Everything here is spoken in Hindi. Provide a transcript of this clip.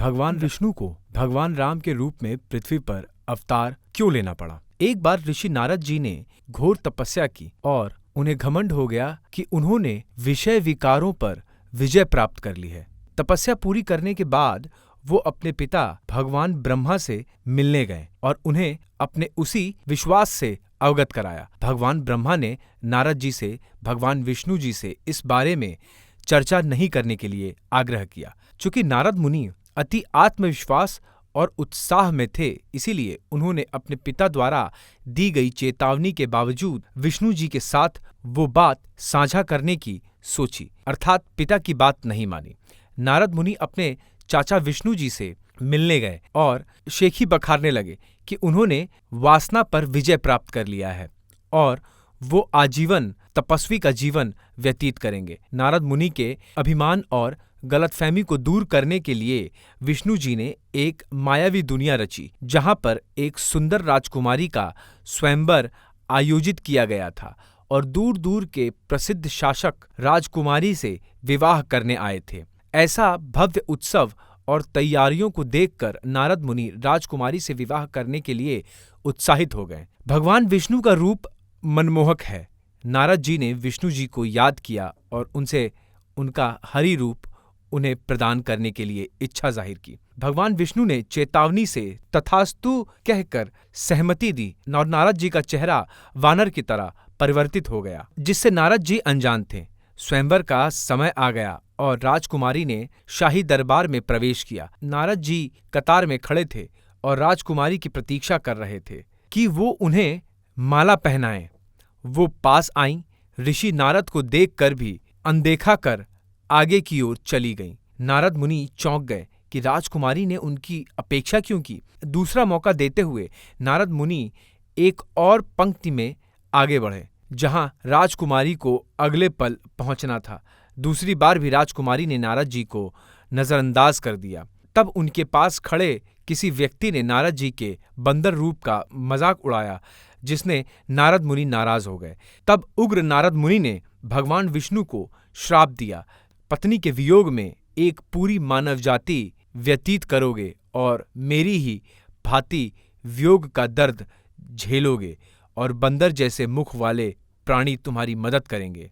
भगवान विष्णु को भगवान राम के रूप में पृथ्वी पर अवतार क्यों लेना पड़ा। एक बार ऋषि नारद जी ने घोर तपस्या की और उन्हें घमंड हो गया कि उन्होंने विषय विकारों पर विजय प्राप्त कर ली है। तपस्या पूरी करने के बाद वो अपने पिता भगवान ब्रह्मा से मिलने गए और उन्हें अपने उसी विश्वास से अवगत कराया। भगवान ब्रह्मा ने नारद जी से भगवान विष्णु जी से इस बारे में चर्चा नहीं करने के लिए आग्रह किया। चूंकि नारद मुनि अति आत्मविश्वास और उत्साह में थे, इसीलिए उन्होंने अपने पिता द्वारा दी गई चेतावनी के बावजूद विष्णु जी के साथ वो बात साझा करने की सोची, अर्थात पिता की बात नहीं मानी। नारद मुनि अपने चाचा विष्णु जी से मिलने गए और शेखी बखारने लगे कि उन्होंने वासना पर विजय प्राप्त कर लिया है और वो आजीवन तपस्वी का जीवन व्यतीत करेंगे। नारद मुनि के अभिमान और गलतफहमी को दूर करने के लिए विष्णु जी ने एक मायावी दुनिया रची, जहां पर एक सुंदर राजकुमारी का स्वयंवर आयोजित किया गया था और दूर दूर के प्रसिद्ध शासक राजकुमारी से विवाह करने आए थे। ऐसा भव्य उत्सव और तैयारियों को देखकर नारद मुनि राजकुमारी से विवाह करने के लिए उत्साहित हो गए। भगवान विष्णु का रूप मनमोहक है। नारद जी ने विष्णु जी को याद किया और उनसे उनका हरि रूप उन्हें प्रदान करने के लिए इच्छा जाहिर की। भगवान विष्णु ने चेतावनी से तथास्तु कहकर सहमति दी और नारद जी का चेहरा वानर की तरह परिवर्तित हो गया, जिससे नारद जी अनजान थे। स्वयंवर का समय आ गया और राजकुमारी ने शाही दरबार में प्रवेश किया। नारद जी कतार में खड़े थे और राजकुमारी की प्रतीक्षा कर रहे थे कि वो उन्हें माला पहनाएं। वो पास आईं, ऋषि नारद को देखकर भी अनदेखा कर आगे की ओर चली गईं। नारद मुनि चौंक गए कि राजकुमारी ने उनकी अपेक्षा क्यों की। दूसरा मौका देते हुए नारद मुनि एक और पंक्ति में आगे बढ़े, जहां राजकुमारी को अगले पल पहुंचना था। दूसरी बार भी राजकुमारी ने नारद जी को नजरअंदाज कर दिया। तब उनके पास खड़े किसी व्यक्ति ने नारद जी के बंदर रूप का मजाक उड़ाया, जिसने नारद मुनि नाराज हो गए। तब उग्र नारद मुनि ने भगवान विष्णु को श्राप दिया, पत्नी के वियोग में एक पूरी मानव जाति व्यतीत करोगे और मेरी ही भांति वियोग का दर्द झेलोगे और बंदर जैसे मुख वाले प्राणी तुम्हारी मदद करेंगे।